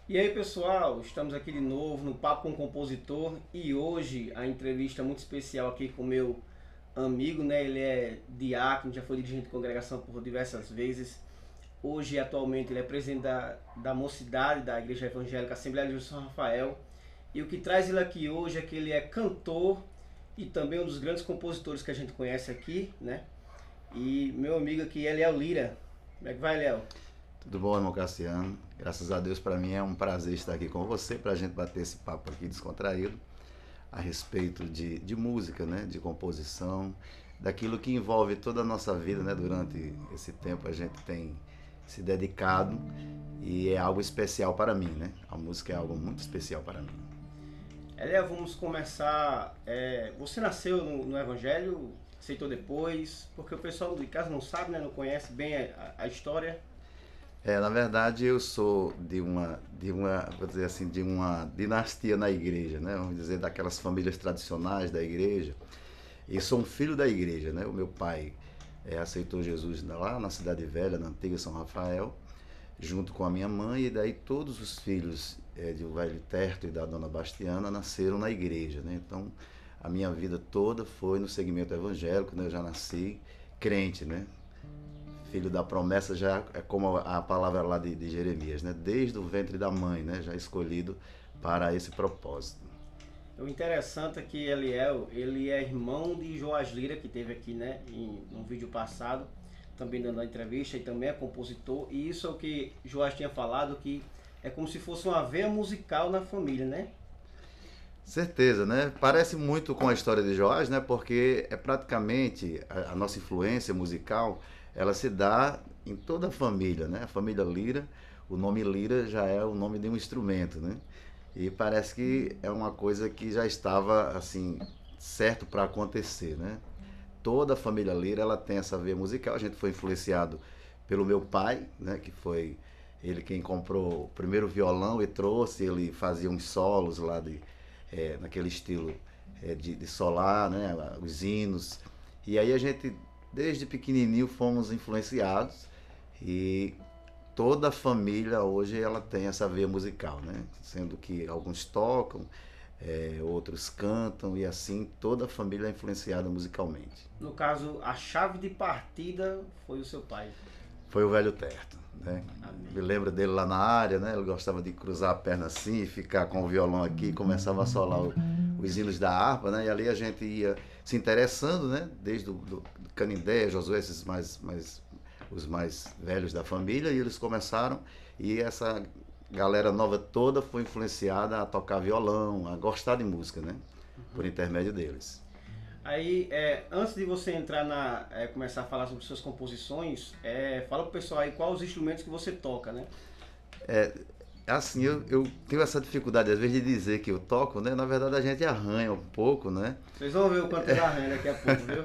E aí pessoal, estamos aqui de novo no Papo com o Compositor e hoje a entrevista muito especial aqui com o meu amigo, né? Ele é diácono, já foi dirigente de congregação por diversas vezes. Hoje, atualmente, ele é presidente da mocidade da Igreja Evangélica Assembleia de São Rafael. E o que traz ele aqui hoje é que ele é cantor e também um dos grandes compositores que a gente conhece aqui, né? E meu amigo aqui, Eliel Lira. Como é que vai, Eliel? Tudo bom, irmão Cassiano? Graças a Deus, para mim é um prazer estar aqui com você, para a gente bater esse papo aqui descontraído a respeito de música, né? De composição, daquilo que envolve toda a nossa vida, né? Durante esse tempo a gente tem se dedicado e é algo especial para mim, né? A música é algo muito especial para mim. Eliel, vamos começar. Você nasceu no Evangelho, aceitou depois, porque o pessoal de casa não sabe, né? Não conhece bem a história. Na verdade, eu sou vou dizer assim, de uma dinastia na igreja, né? Vamos dizer, daquelas famílias tradicionais da igreja. E sou um filho da igreja, né? O meu pai aceitou Jesus lá na Cidade Velha, na antiga São Rafael, junto com a minha mãe, e daí todos os filhos de Velho Terto e da Dona Bastiana nasceram na igreja, né? Então, a minha vida toda foi no segmento evangélico, né? Eu já nasci crente, né? Filho da promessa já é como a palavra lá de Jeremias, né? Desde o ventre da mãe, né? Já escolhido para esse propósito. O interessante é que Eliel, ele é irmão de Joás Lira, que teve aqui, né? Um vídeo passado, também dando a entrevista, e também é compositor. E isso é o que Joás tinha falado, que é como se fosse uma veia musical na família, né? Certeza, né? Parece muito com a história de Joás, né? Porque é praticamente a nossa influência musical, ela se dá em toda a família, né? A família Lira, o nome Lira já é o nome de um instrumento, né? E parece que é uma coisa que já estava assim certo para acontecer, né? Toda a família Lira, ela tem essa veia musical. A gente foi influenciado pelo meu pai, né? Que foi ele quem comprou o primeiro violão e trouxe. Ele fazia uns solos lá naquele estilo de solar, né? Os hinos. E aí a gente, desde pequenininho, fomos influenciados e toda a família hoje ela tem essa veia musical, né? Sendo que alguns tocam, outros cantam e assim toda a família é influenciada musicalmente. No caso, a chave de partida foi o seu pai. Foi o Velho Terto, né? Amém. Me lembro dele lá na área, né? Ele gostava de cruzar a perna assim e ficar com o violão aqui, e começava a solar os hinos da harpa, né? E ali a gente ia se interessando, né? Desde do Canindé, Josué, os mais velhos da família, e eles começaram, e essa galera nova toda foi influenciada a tocar violão, a gostar de música, né? Por intermédio deles. Aí, antes de você entrar começar a falar sobre suas composições, fala pro pessoal aí quais os instrumentos que você toca, né? Assim, eu tenho essa dificuldade às vezes de dizer que eu toco, né? Na verdade a gente arranha um pouco, né? Vocês vão ver o quanto ele arranha daqui a pouco, viu?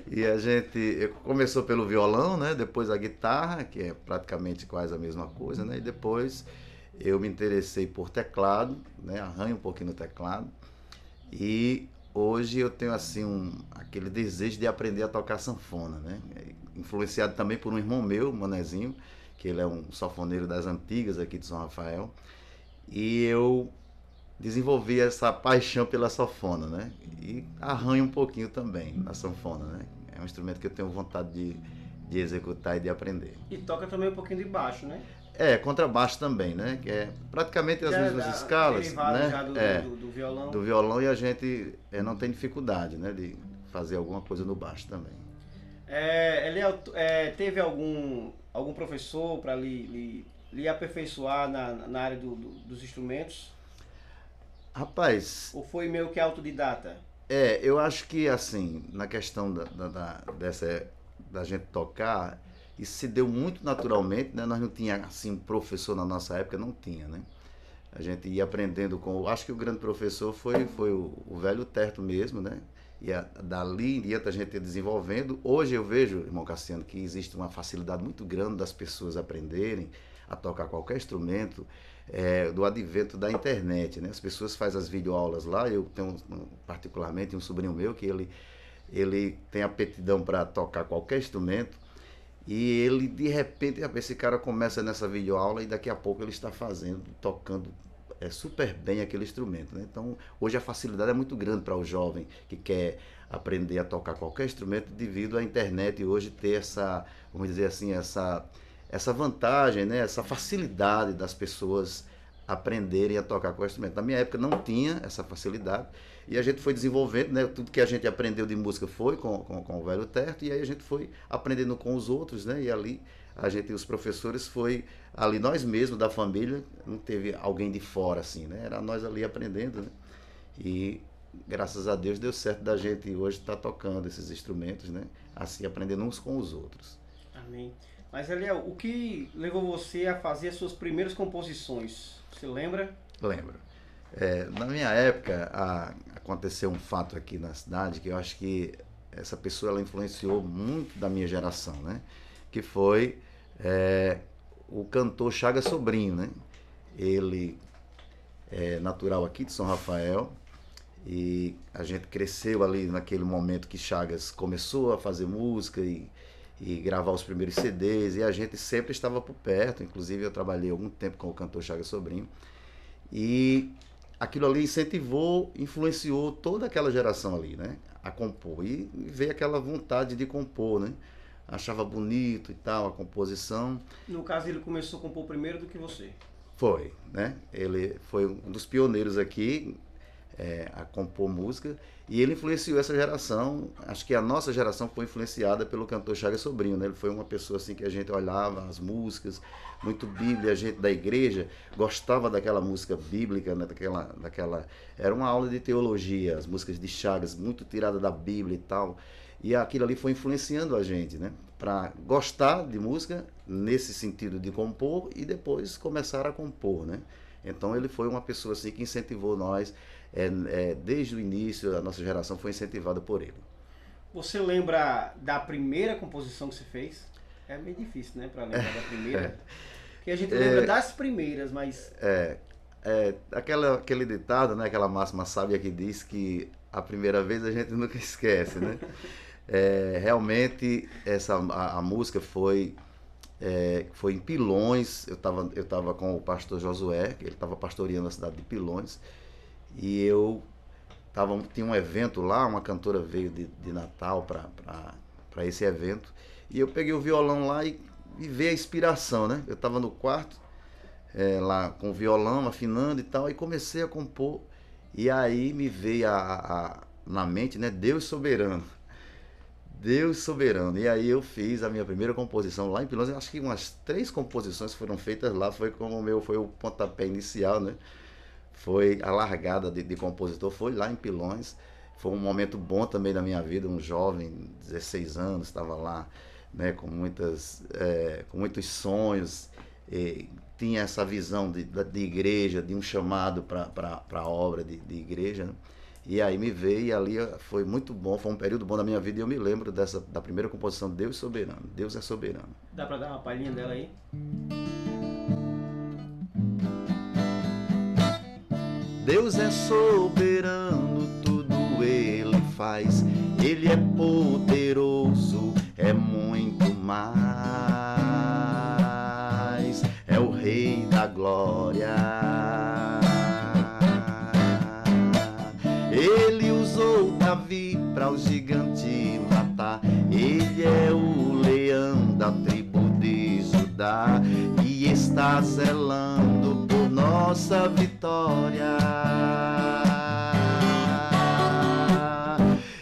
E a gente começou pelo violão, né? Depois a guitarra, que é praticamente quase a mesma coisa, né? E depois eu me interessei por teclado, né? Arranho um pouquinho no teclado. E hoje eu tenho assim aquele desejo de aprender a tocar sanfona, né? Influenciado também por um irmão meu, Manezinho, que ele é um sanfoneiro das antigas aqui de São Rafael. E eu desenvolvi essa paixão pela sanfona, né? E arranho um pouquinho também na sanfona, né? É um instrumento que eu tenho vontade de executar e de aprender. E toca também um pouquinho de baixo, né? Contrabaixo também, né? Que é praticamente as Já mesmas escalas, derivado já né? do violão. Do violão, e a gente não tem dificuldade, né? De fazer alguma coisa no baixo também. Eliel, teve algum professor para lhe aperfeiçoar na área dos instrumentos? Rapaz, Ou foi meio que autodidata? eu acho que assim, na questão da gente tocar, isso se deu muito naturalmente, né? Nós não tinha assim um professor na nossa época, não tinha, né? A gente ia aprendendo com. Acho que o grande professor foi o Velho Terto mesmo, né? E dali em diante a gente ia desenvolvendo. Hoje eu vejo, irmão Cassiano, que existe uma facilidade muito grande das pessoas aprenderem a tocar qualquer instrumento, do advento da internet, né? As pessoas fazem as videoaulas lá. Eu tenho particularmente um sobrinho meu que ele tem aptidão para tocar qualquer instrumento. E ele, de repente, esse cara começa nessa videoaula e daqui a pouco ele está tocando super bem aquele instrumento, né? Então, hoje a facilidade é muito grande para o jovem que quer aprender a tocar qualquer instrumento devido à internet hoje ter essa, vamos dizer assim, essa vantagem, né? Essa facilidade das pessoas aprenderem a tocar qualquer instrumento. Na minha época não tinha essa facilidade e a gente foi desenvolvendo, né? Tudo que a gente aprendeu de música foi com o velho Terto, e aí a gente foi aprendendo com os outros, né? E ali os professores foi ali nós mesmos da família, não teve alguém de fora assim, né? Era nós ali aprendendo, né? E graças a Deus deu certo da gente hoje estar tocando esses instrumentos, né? Assim, aprendendo uns com os outros. Amém. Mas, Eliel, o que levou você a fazer as suas primeiras composições? Você lembra? Lembro. Na minha época, aconteceu um fato aqui na cidade que eu acho que essa pessoa ela influenciou muito da minha geração, né? Que foi o cantor Chagas Sobrinho, né? Ele é natural aqui de São Rafael e a gente cresceu ali naquele momento que Chagas começou a fazer música e gravar os primeiros CDs, e a gente sempre estava por perto. Inclusive eu trabalhei algum tempo com o cantor Chagas Sobrinho, e aquilo ali influenciou toda aquela geração ali, né, a compor, e veio aquela vontade de compor, né, achava bonito e tal a composição. No caso, ele começou a compor primeiro do que você? Foi, né, ele foi um dos pioneiros aqui a compor música, e ele influenciou essa geração. Acho que a nossa geração foi influenciada pelo cantor Chagas Sobrinho, né? Ele foi uma pessoa assim que a gente olhava as músicas, muito Bíblia, a gente da igreja gostava daquela música bíblica, né? Era uma aula de teologia, as músicas de Chagas, muito tirada da Bíblia e tal, e aquilo ali foi influenciando a gente, né? Para gostar de música nesse sentido de compor e depois começar a compor, né? Então ele foi uma pessoa assim que incentivou nós. Desde o início, a nossa geração foi incentivada por ele. Você lembra da primeira composição que você fez? É bem difícil, né, para lembrar da primeira. Porque a gente lembra das primeiras, mas... Aquele ditado, né, aquela máxima sábia que diz que a primeira vez a gente nunca esquece, né? Realmente, a música foi em Pilões. Eu tava com o pastor Josué, ele estava pastoreando a cidade de Pilões, e tinha um evento lá, uma cantora veio de Natal para esse evento, e eu peguei o violão lá e veio a inspiração, né? Eu estava no quarto, lá com o violão, afinando e tal, e comecei a compor, e aí me veio na mente, né? Deus soberano. Deus soberano. E aí eu fiz a minha primeira composição lá em Pilões. Acho que umas 3 composições foram feitas lá, foi o pontapé inicial, né? Foi a largada de compositor, foi lá em Pilões. Foi um momento bom também da minha vida, um jovem, 16 anos, estava lá, né, com muitos sonhos, tinha essa visão de igreja, de um chamado para a obra de igreja, né? E aí me veio, e ali foi muito bom, foi um período bom da minha vida, e eu me lembro da primeira composição, Deus Soberano, Deus é Soberano. Dá para dar uma palhinha dela aí? Deus é soberano, tudo Ele faz. Ele é poderoso, é muito mais. É o Rei da Glória. Ele usou Davi para o gigante matar. Ele é o leão da tribo de Judá e está zelando por nossa vitória.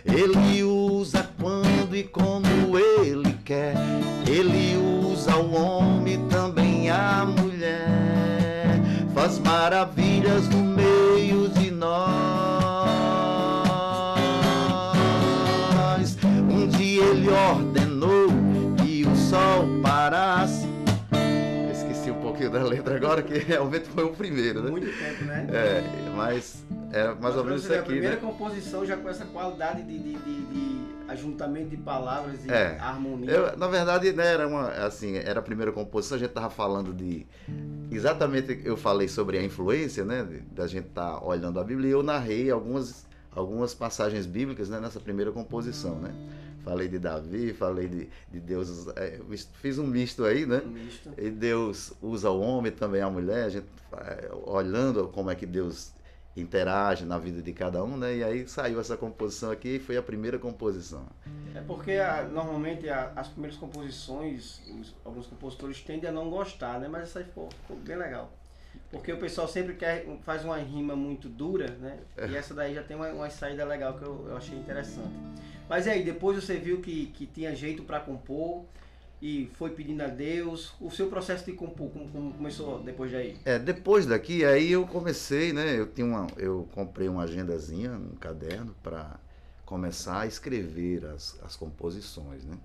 Ele usa quando e como Ele quer. Ele usa o homem, também a mulher. Faz maravilhas no meio de nós. Um dia Ele ordenou que o sol parasse. Esqueci um pouquinho da letra agora, que realmente foi o primeiro, né? Muito tempo, né? Mas era mais ou menos isso aqui, a primeira, né? composição já com essa qualidade de ajuntamento de palavras e harmonia. Na verdade, né, era a primeira composição, a gente estava falando exatamente, eu falei sobre a influência, né, da gente estar olhando a Bíblia, e eu narrei algumas passagens bíblicas, né, nessa primeira composição, né? falei de Davi, falei de Deus, fiz um misto aí, né? Um misto. E Deus usa o homem, também a mulher, a gente olhando como é que Deus interage na vida de cada um, né? E aí saiu essa composição aqui e foi a primeira composição. É porque normalmente as primeiras composições, alguns compositores tendem a não gostar, né? Mas essa aí ficou bem legal. Porque o pessoal sempre faz uma rima muito dura, né? E essa daí já tem uma saída legal que eu achei interessante. Mas aí, depois você viu que tinha jeito para compor e foi pedindo a Deus. O seu processo de compor, como começou depois daí? Depois daqui, aí eu comecei, né? Eu comprei uma agendazinha, um caderno para começar a escrever as composições, né?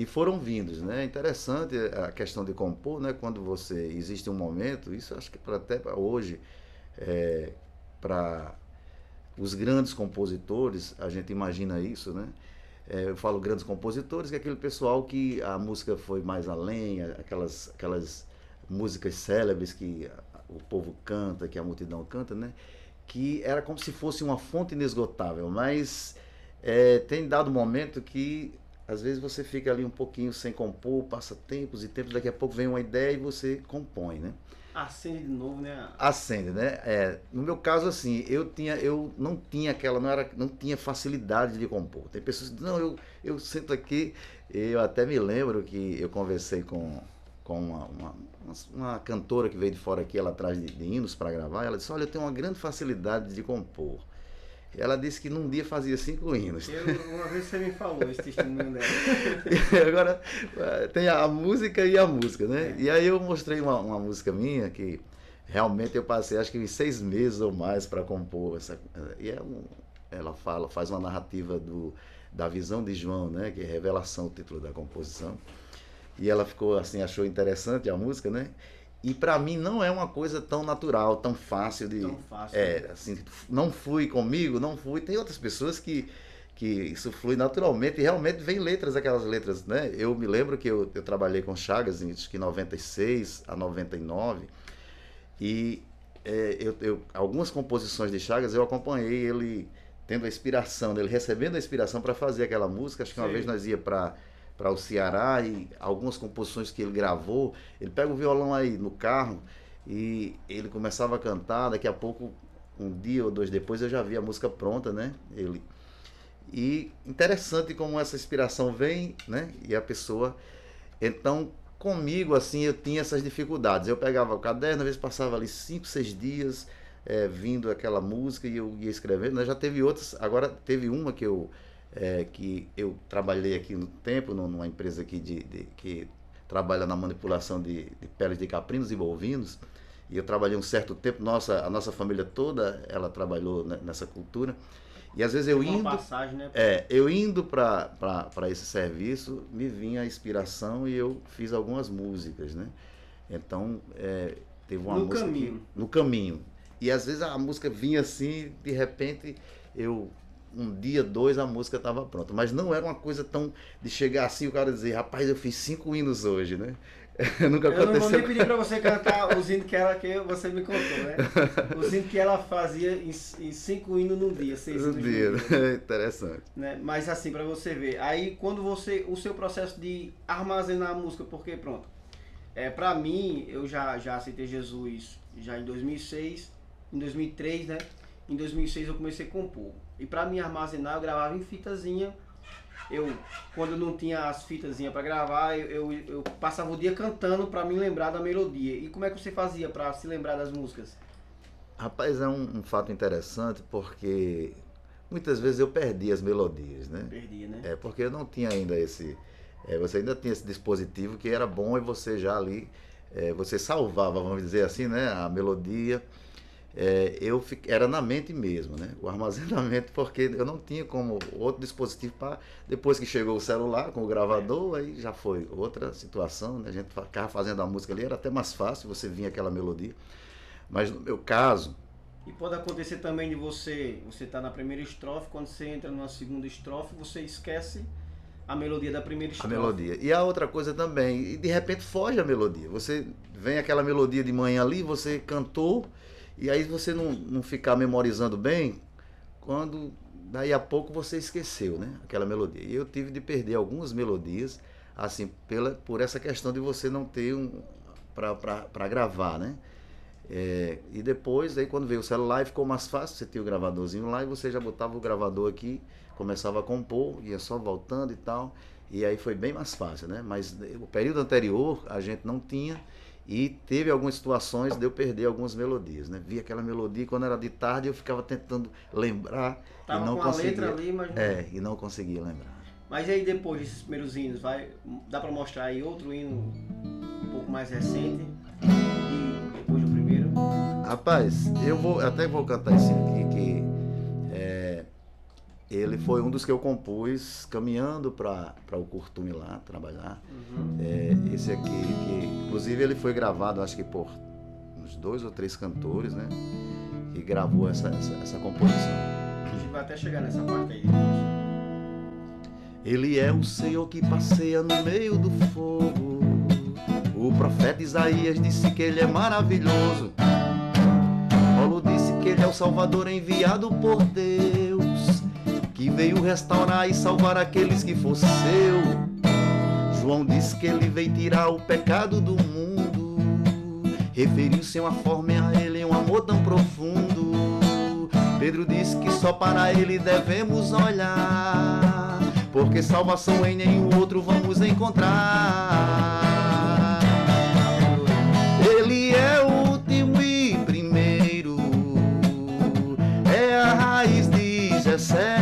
E foram vindos, né? Interessante a questão de compor, né? Quando existe um momento, isso acho que até hoje, para os grandes compositores, a gente imagina isso, né? Eu falo grandes compositores, que é aquele pessoal que a música foi mais além, aquelas músicas célebres que o povo canta, que a multidão canta, né? Que era como se fosse uma fonte inesgotável, mas tem dado momento que às vezes você fica ali um pouquinho sem compor, passa tempos e tempos, daqui a pouco vem uma ideia e você compõe, né? Acende de novo, né? Acende, né? No meu caso, assim, eu não tinha não tinha facilidade de compor. Tem pessoas que dizem, não, eu sento aqui, eu até me lembro que eu conversei com uma cantora que veio de fora aqui, ela atrás de hinos para gravar, ela disse, olha, eu tenho uma grande facilidade de compor. Ela disse que num dia fazia 5 hinos. Uma vez você me falou esse testemunho dela. Agora, tem a música e a música, né? E aí eu mostrei uma música minha que realmente eu passei, acho que 6 meses ou mais para compor. Ela faz uma narrativa da visão de João, né? Que é Revelação, o título da composição. E ela ficou assim, achou interessante a música, né? E para mim não é uma coisa tão natural, tão fácil de... Tão fácil. Assim, não flui comigo, não flui. Tem outras pessoas que isso flui naturalmente e realmente vem letras, aquelas letras, né? Eu me lembro que eu trabalhei com Chagas em acho que 96 a 99 e algumas composições de Chagas eu acompanhei ele tendo a inspiração, ele recebendo a inspiração para fazer aquela música. Acho que uma vez nós ia para o Ceará e algumas composições que ele gravou, ele pega o violão aí no carro e ele começava a cantar, daqui a pouco, um dia ou 2 depois, eu já vi a música pronta, né? E interessante como essa inspiração vem, né? E a pessoa... Então, comigo, assim, eu tinha essas dificuldades. Eu pegava o caderno, às vezes passava ali 5, 6 dias vindo aquela música e eu ia escrevendo, né? Já teve outras, agora teve uma que eu trabalhei aqui no tempo, numa empresa aqui que trabalha na manipulação de peles de caprinos e bovinos, e eu trabalhei um certo tempo, a nossa família toda, ela trabalhou nessa cultura, e às vezes eu indo para esse serviço, me vinha a inspiração e eu fiz algumas músicas, né? Então, teve uma música no caminho, e às vezes a música vinha assim, de repente, um dia, 2, a música estava pronta. Mas não era uma coisa tão de chegar assim e o cara dizer, rapaz, eu fiz 5 hinos hoje, né? Nunca aconteceu. Eu não vou nem pedir para você cantar os hinos que você me contou, né? Os hinos que ela fazia em 5 hinos num dia, 6 hinos num dia. Interessante. Né? Mas assim, para você ver, aí quando o seu processo de armazenar a música, porque pronto, para mim, eu já aceitei Jesus já em 2006, em 2003, né? Em 2006 eu comecei a compor. E para me armazenar, eu gravava em fitazinha. Quando não tinha as fitazinhas para gravar, eu passava o dia cantando para me lembrar da melodia. E como é que você fazia para se lembrar das músicas? Rapaz, é um fato interessante porque muitas vezes eu perdi as melodias, né? Perdia, né? Porque eu não tinha ainda você ainda tinha esse dispositivo que era bom e você já ali, você salvava, vamos dizer assim, né? A melodia. Era na mente mesmo, né? O armazenamento, porque eu não tinha como outro dispositivo para... Depois que chegou o celular com o gravador, aí já foi outra situação, né? A gente ficava fazendo a música ali, era até mais fácil, você vinha aquela melodia. Mas no meu caso... E pode acontecer também de você tá na primeira estrofe, quando você entra numa segunda estrofe, você esquece a melodia da primeira estrofe. A melodia. E a outra coisa também, e de repente foge a melodia. Você vem aquela melodia de manhã ali, você cantou... E aí você não ficar memorizando bem, quando daí a pouco você esqueceu, né? Aquela melodia. E eu tive de perder algumas melodias, assim, por essa questão de você não ter para gravar, né? E depois, aí quando veio o celular, ficou mais fácil, você tinha o gravadorzinho lá e você já botava o gravador aqui, começava a compor, ia só voltando e tal, e aí foi bem mais fácil, né? Mas o período anterior a gente não tinha, e teve algumas situações de eu perder algumas melodias, né? Vi aquela melodia, quando era de tarde eu ficava tentando lembrar Tava e não com conseguia. a letra ali, mas não... E não conseguia lembrar. Mas aí depois desses primeiros hinos, dá pra mostrar aí outro hino um pouco mais recente e depois do primeiro? Rapaz, até vou cantar esse aqui, que ele foi um dos que eu compus caminhando para o Curtume lá trabalhar. Esse aqui, que inclusive ele foi gravado, acho que por uns 2 ou 3 cantores, né? Que gravou essa composição. A gente vai até chegar nessa parte aí. Ele é o Senhor que passeia no meio do fogo. O profeta Isaías disse que ele é maravilhoso. Paulo disse que ele é o Salvador enviado por Deus, que veio restaurar e salvar aqueles que for seu. João disse que ele veio tirar o pecado do mundo. Referiu-se uma forma a ele, um amor tão profundo. Pedro disse que só para ele devemos olhar, porque salvação em nenhum outro vamos encontrar. Ele é o último e primeiro, é a raiz de Jessé,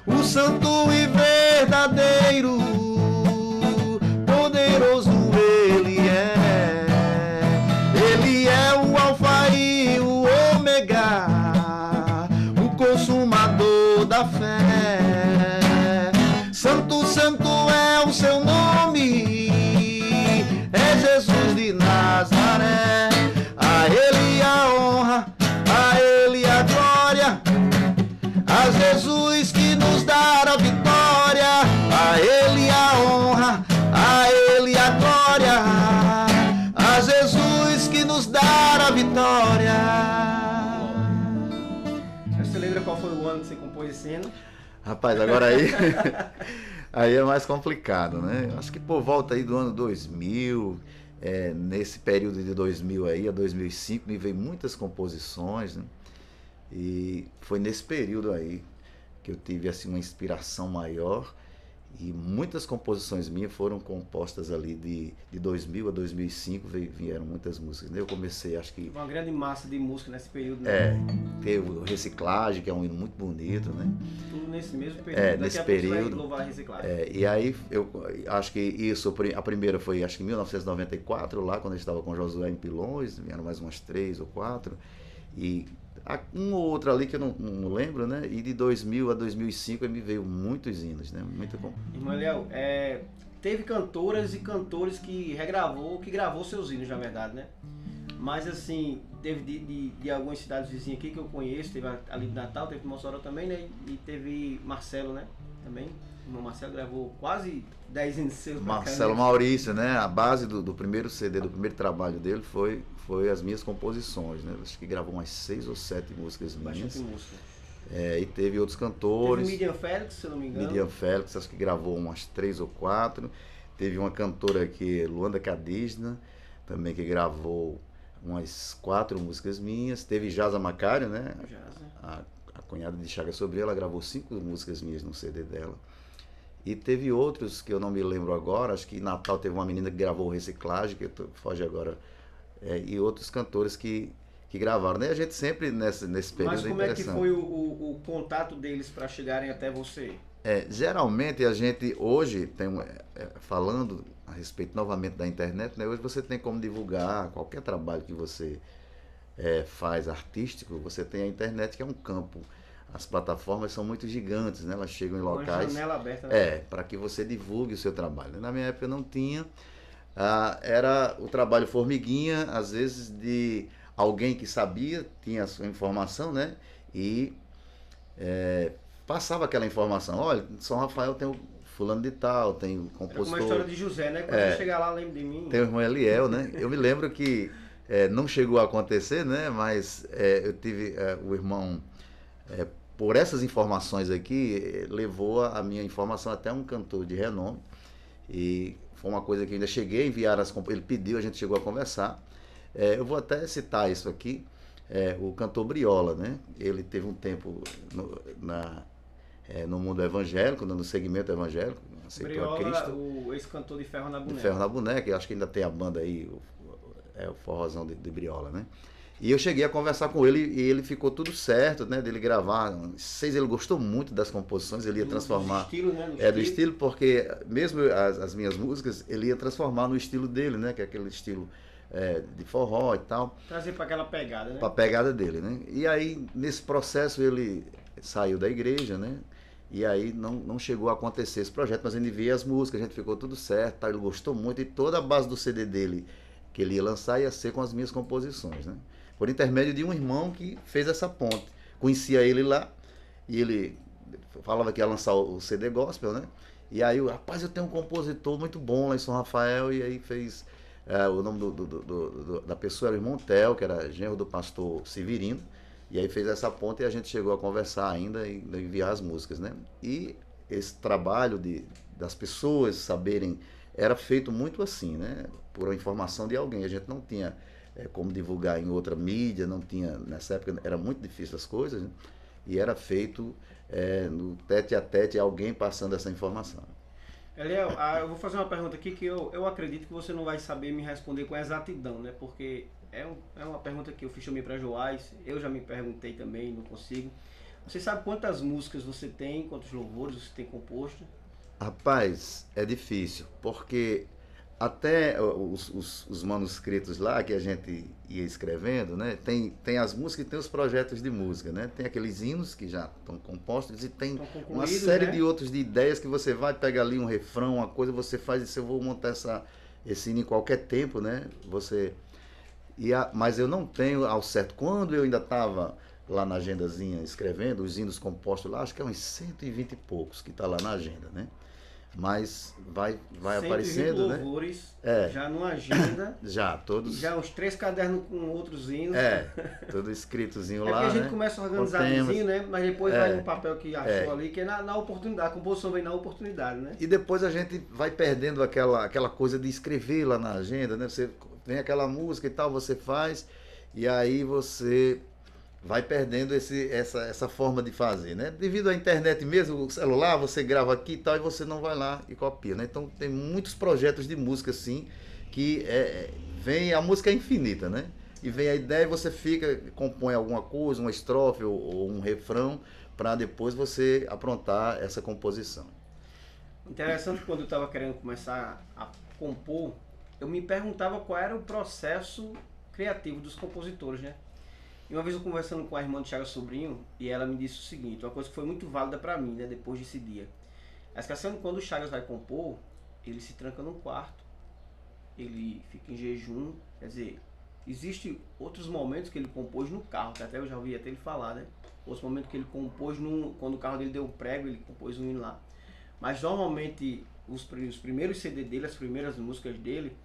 o santo e verdadeiro, poderoso ele é. Ele é o alfa e o ômega, o consumador da fé. Santo, santo é o seu nome, é Jesus de Nazaré. A ele a honra, a ele a glória, a Jesus que nos dá a vitória. A ele a honra, a ele a glória, a Jesus que nos dá a vitória. Você lembra qual foi o ano que você compôs esse hino? Rapaz, agora aí aí é mais complicado, né? Acho que por volta aí do ano 2000, nesse período de 2000 aí a 2005, me veio muitas composições, né? E foi nesse período aí que eu tive assim uma inspiração maior, e muitas composições minhas foram compostas ali de 2000 a 2005, vieram muitas músicas, né? Eu comecei, acho que... Uma grande massa de música nesse período, né? Teve o Reciclagem, que é um hino muito bonito, né? Tudo nesse mesmo período. Nesse período. Vai louvar a Reciclagem. E aí, eu acho que isso, a primeira foi, acho que em 1994, lá, quando eu estava com Josué em Pilões, vieram mais umas 3 ou 4, e um ou outro ali que eu não lembro, né? E de 2000 a 2005 me veio muitos hinos, né? Muito bom. Irmão Léo, teve cantoras e cantores que gravou seus hinos, na verdade, né? Mas assim, teve de algumas cidades vizinhas aqui que eu conheço, teve ali de Natal, teve de Mossoró também, né? E teve Marcelo, né? Também. O irmão Marcelo gravou quase 10 hinos seus. Marcelo Maurício, né? A base do primeiro CD, do primeiro trabalho dele foi as minhas composições, né? Acho que gravou umas 6 ou 7 músicas minhas. Bastante música. E teve outros cantores. Teve Miriam Félix, se eu não me engano. Miriam Félix, acho que gravou umas 3 ou 4. Teve uma cantora aqui, Luanda Cadisna, também que gravou umas 4 músicas minhas. Teve Jaza Macário, né? A cunhada de Chaga Sobrinha, ela gravou 5 músicas minhas no CD dela. E teve outros que eu não me lembro agora, acho que em Natal teve uma menina que gravou Reciclagem, que foge agora, e outros cantores que gravaram, né? A gente sempre nesse período. Mas como é que foi o contato deles para chegarem até você? Geralmente a gente hoje tem falando a respeito novamente da internet, né? Hoje você tem como divulgar qualquer trabalho que você faz artístico, você tem a internet, que é um campo. As plataformas são muito gigantes, né? Elas chegam em locais. Uma janela aberta, né? Para que você divulgue o seu trabalho. Na minha época não tinha. Era o trabalho formiguinha, às vezes de alguém que sabia, tinha a sua informação, né? E passava aquela informação. Olha, São Rafael tem o fulano de tal, tem o compositor. Como a história de José, né? Quando você chegar lá, lembra de mim. Tem o irmão Eliel, né? Eu me lembro que não chegou a acontecer, né? Mas eu tive o irmão por essas informações aqui, levou a minha informação até um cantor de renome. E foi uma coisa que eu ainda cheguei a enviar ele pediu, a gente chegou a conversar. Eu vou até citar isso aqui, o cantor Briola, né? Ele teve um tempo no mundo evangélico, no segmento evangélico, aceitou Briola, a Cristo. esse cantor de Ferro na De Boneca. Ferro na Boneca, eu acho que ainda tem a banda aí, o forrozão de Briola, né? E eu cheguei a conversar com ele e ele ficou tudo certo, né? Dele gravar. Ele gostou muito das composições, ele ia transformar. Do estilo, né? Do estilo, porque mesmo as minhas músicas, ele ia transformar no estilo dele, né? Que é aquele estilo de forró e tal. Trazer para aquela pegada, né? Para a pegada dele, né? E aí, nesse processo, ele saiu da igreja, né? E aí não chegou a acontecer esse projeto, mas ele via as músicas, a gente ficou tudo certo, tá? Ele gostou muito e toda a base do CD dele que ele ia lançar ia ser com as minhas composições, né? Por intermédio de um irmão que fez essa ponte. Conhecia ele lá e ele falava que ia lançar o CD Gospel, né? E aí, rapaz, eu tenho um compositor muito bom lá em São Rafael, e aí fez o nome da pessoa era o irmão Theo, que era genro do pastor Severino, e aí fez essa ponte e a gente chegou a conversar ainda e enviar as músicas, né? E esse trabalho das pessoas saberem era feito muito assim, né? Por a informação de alguém. A gente não tinha como divulgar em outra mídia, não tinha, nessa época era muito difícil as coisas, né? E era feito no tete a tete, alguém passando essa informação. Eliel, eu vou fazer uma pergunta aqui que eu acredito que você não vai saber me responder com exatidão, né? Porque é uma pergunta que eu fiz também para Joás, eu já me perguntei também, não consigo. Você sabe quantas músicas você tem, quantos louvores você tem composto? Rapaz, é difícil, porque até os manuscritos lá que a gente ia escrevendo, né? Tem as músicas e tem os projetos de música, né? Tem aqueles hinos que já estão compostos e tem uma série, né, de outros de ideias que você vai pegar ali um refrão, uma coisa, você faz e eu vou montar esse hino em qualquer tempo, né? Mas eu não tenho ao certo. Quando eu ainda estava lá na agendazinha escrevendo, os hinos compostos lá, acho que é uns 120 e poucos que está lá na agenda, né? Mas vai aparecendo, louvores, né? Já numa agenda. Já, todos. Já uns 3 cadernos com outros hinos. Tudo escritozinho lá. É que a gente, né? começa a organizar né? Mas depois vai no papel que achou ali, que é na oportunidade. A composição vem na oportunidade, né? E depois a gente vai perdendo aquela coisa de escrever lá na agenda, né? Você tem aquela música e tal, você faz, e aí você vai perdendo essa forma de fazer, né? Devido à internet mesmo, o celular, você grava aqui e tal, e você não vai lá e copia, né? Então tem muitos projetos de música assim, que a música é infinita, né? E vem a ideia e você compõe alguma coisa, uma estrofe ou um refrão, para depois você aprontar essa composição. Interessante, quando eu estava querendo começar a compor, eu me perguntava qual era o processo criativo dos compositores, né? E uma vez eu conversando com a irmã de Thiago Sobrinho, e ela me disse o seguinte, uma coisa que foi muito válida para mim, né, depois desse dia. A questão, quando o Chagas vai compor, ele se tranca num quarto, ele fica em jejum, quer dizer, existem outros momentos que ele compôs no carro, que até eu já ouvi até ele falar, né? Outros momentos que ele compôs quando o carro dele deu um prego, ele compôs um hino lá. Mas normalmente os primeiros CD dele, as primeiras músicas dele,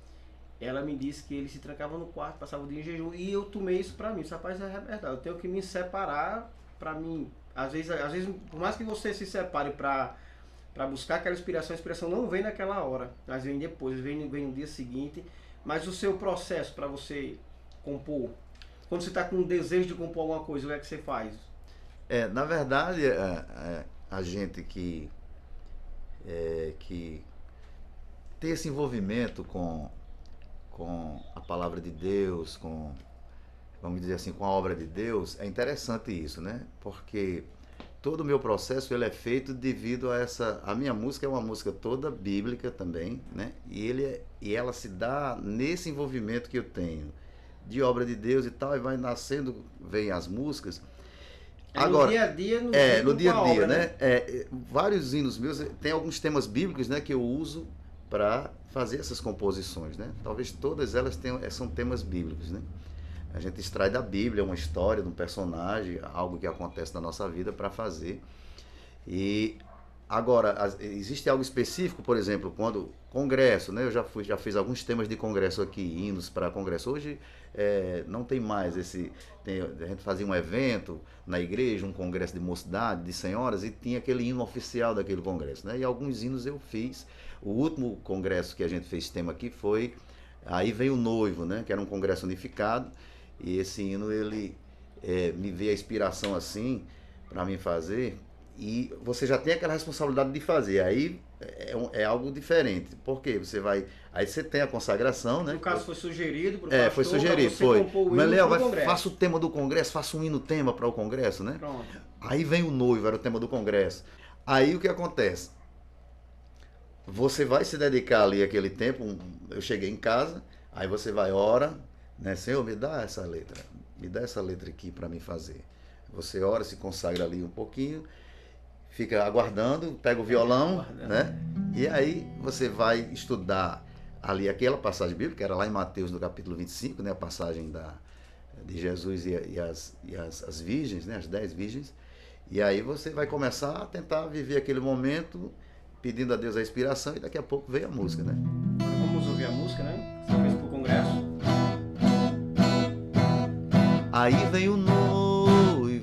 ela me disse que ele se trancava no quarto, passava o dia em jejum, e eu tomei isso pra mim. Esse rapaz é verdade, eu tenho que me separar pra mim. Às vezes, por mais que você se separe pra buscar aquela inspiração, a inspiração não vem naquela hora, mas vem depois, vem no dia seguinte. Mas o seu processo pra você compor, quando você tá com um desejo de compor alguma coisa, o que é que você faz? Na verdade, a gente que tem esse envolvimento com a palavra de Deus, vamos dizer assim, com a obra de Deus, é interessante isso, né? Porque todo o meu processo ele é feito devido a minha música é uma música toda bíblica também, né? E ela se dá nesse envolvimento que eu tenho de obra de Deus e tal, e vai nascendo, vem as músicas. Agora, no dia a dia, no dia a dia, obra, né? Vários hinos meus, tem alguns temas bíblicos, né, que eu uso para fazer essas composições, né? Talvez todas elas são temas bíblicos, né? A gente extrai da Bíblia uma história de um personagem, algo que acontece na nossa vida para fazer. E Agora, existe algo específico, por exemplo, quando congresso, né? Eu já fiz alguns temas de congresso aqui, hinos para congresso. Hoje não tem mais a gente fazia um evento na igreja, um congresso de mocidade, de senhoras, e tinha aquele hino oficial daquele congresso, né? E alguns hinos eu fiz. O último congresso que a gente fez tema aqui foi Aí Vem o Noivo, né? Que era um congresso unificado, e esse hino, ele me veio a inspiração assim, para mim fazer, e você já tem aquela responsabilidade de fazer, aí é algo diferente, porque aí você tem a consagração, né? No caso foi sugerido pro pastor, foi sugerido, você compor o hino pro congresso. Faça o tema do congresso, faça um hino tema para o congresso, né? Pronto. Aí Vem o Noivo, era o tema do congresso. Aí o que acontece? Você vai se dedicar ali aquele tempo, eu cheguei em casa, aí você vai, ora, né? Senhor, me dá essa letra aqui para mim fazer. Você ora, se consagra ali um pouquinho, fica aguardando, pega o violão, né? E aí você vai estudar ali aquela passagem bíblica, que era lá em Mateus, no capítulo 25, né? A passagem de Jesus e as virgens, né? As 10 virgens. E aí você vai começar a tentar viver aquele momento, pedindo a Deus a inspiração, e daqui a pouco vem a música, né? Vamos ouvir a música, né? Você fez pro congresso. Aí vem o noivo,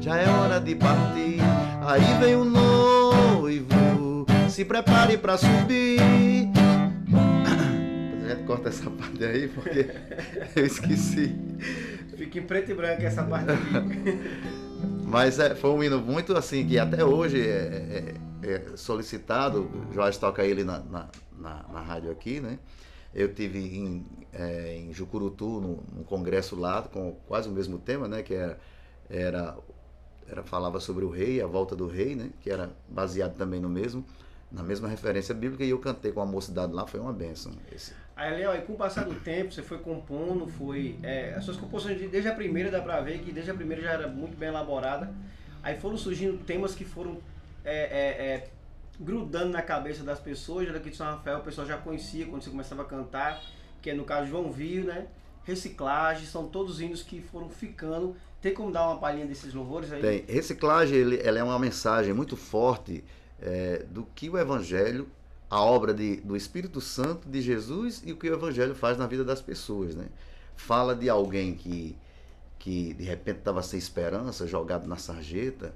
já é hora de partir. Aí vem o noivo, se prepare pra subir. A gente corta essa parte aí porque eu esqueci. Fica em preto e branco essa parte aqui. Mas foi um hino muito assim, que até hoje é solicitado. O Joás toca ele na rádio aqui, né? Eu tive em Jucurutu, num congresso lá, com quase o mesmo tema, né? Que falava sobre o rei, a volta do rei, né? Que era baseado também na mesma referência bíblica, e eu cantei com a mocidade lá, foi uma bênção. Aí, Léo, e com o passar do tempo, você foi compondo, as suas composições, desde a primeira, dá pra ver que desde a primeira já era muito bem elaborada. Aí foram surgindo temas que foram grudando na cabeça das pessoas. Já daqui de São Rafael o pessoal já conhecia quando você começava a cantar, que é no caso João Viu, né? Reciclagem, são todos hinos que foram ficando. Tem como dar uma palhinha desses louvores aí? Tem. Reciclagem, ela é uma mensagem muito forte do que o Evangelho, a obra do Espírito Santo, de Jesus, e o que o Evangelho faz na vida das pessoas, né? Fala de alguém que de repente estava sem esperança, jogado na sarjeta,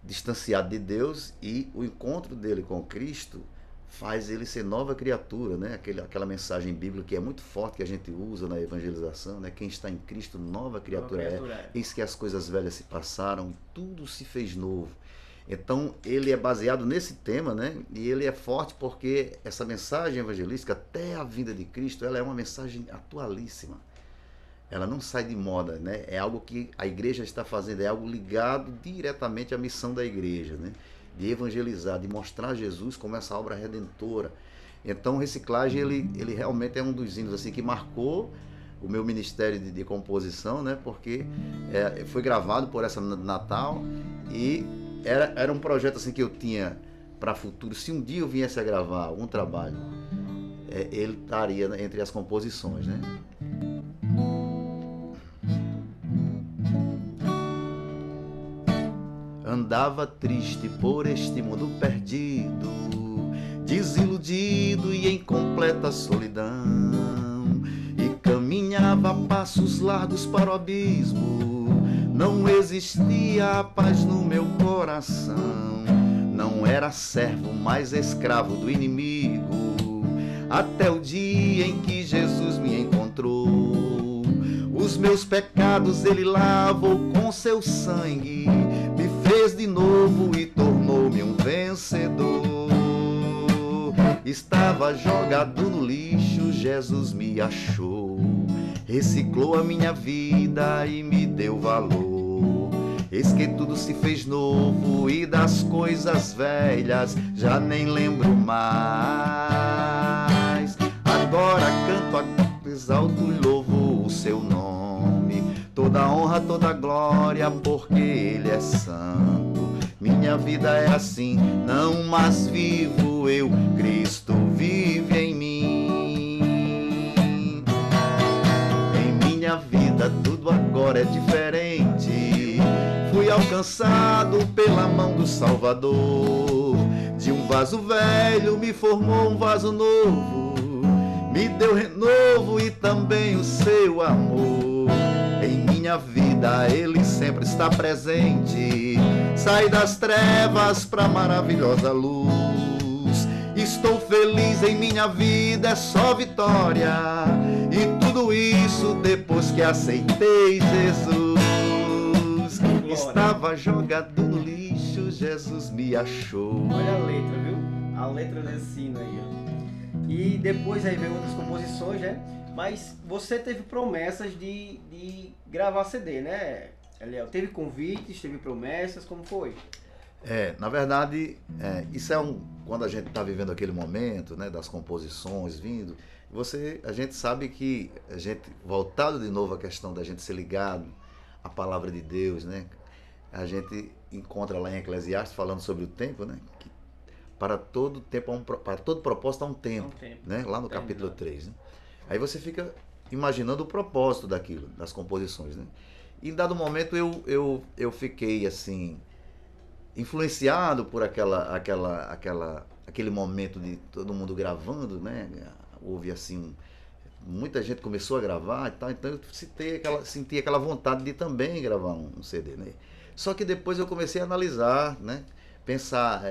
distanciado de Deus, e o encontro dele com Cristo faz ele ser nova criatura, né? Aquela mensagem bíblica que é muito forte, que a gente usa na evangelização, né? Quem está em Cristo, nova criatura é. Eis que as coisas velhas se passaram, tudo se fez novo. Então, ele é baseado nesse tema, né? E ele é forte porque essa mensagem evangelística, até a vinda de Cristo, ela é uma mensagem atualíssima. Ela não sai de moda, né? É algo que a igreja está fazendo, é algo ligado diretamente à missão da igreja, né? De evangelizar, de mostrar Jesus como essa obra redentora. Então, Reciclagem, ele realmente é um dos hinos assim, que marcou o meu ministério de composição, né? Porque foi gravado por essa Natal, e era um projeto assim que eu tinha para futuro. Se um dia eu viesse a gravar algum trabalho, ele estaria entre as composições, né? Andava triste por este mundo perdido, desiludido e em completa solidão, e caminhava a passos largos para o abismo. Não existia paz no meu coração, não era servo, mas escravo do inimigo, até o dia em que Jesus me encontrou. Os meus pecados ele lavou com seu sangue, me fez de novo e tornou-me um vencedor. Estava jogado no lixo, Jesus me achou, reciclou a minha vida e me deu valor. Eis que tudo se fez novo e das coisas velhas já nem lembro mais. Agora canto, exalto e louvo o seu nome, toda honra, toda glória, porque ele é santo. Minha vida é assim, não mais vivo eu, Cristo vive em mim. Em minha vida tudo agora é diferente, fui alcançado alcançado pela mão do Salvador. De um vaso velho me formou um vaso novo, me deu renovo e também o seu amor. Em minha vida ele sempre está presente, sai das trevas pra maravilhosa luz. Estou feliz em minha vida, é só vitória, e tudo isso depois que aceitei Jesus. Glória. Estava jogado no lixo, Jesus me achou. Olha a letra, viu? A letra desse hino aí, ó. E depois aí veio outras composições, né? Mas você teve promessas de gravar CD, né, Eliel? Teve convites, teve promessas, como foi? Na verdade, isso é quando a gente está vivendo aquele momento, né, das composições vindo, a gente sabe que a gente, voltado de novo à questão da gente ser ligado à palavra de Deus, né, a gente encontra lá em Eclesiastes falando sobre o tempo, né, que para todo tempo, para todo propósito há um tempo, né, lá no capítulo 3, né. Aí você fica imaginando o propósito daquilo, das composições, né. E em dado momento eu fiquei assim, influenciado por aquele momento de todo mundo gravando, né? Houve assim, muita gente começou a gravar e tal, então eu senti aquela vontade de também gravar um CD, né? Só que depois eu comecei a analisar, né? Pensar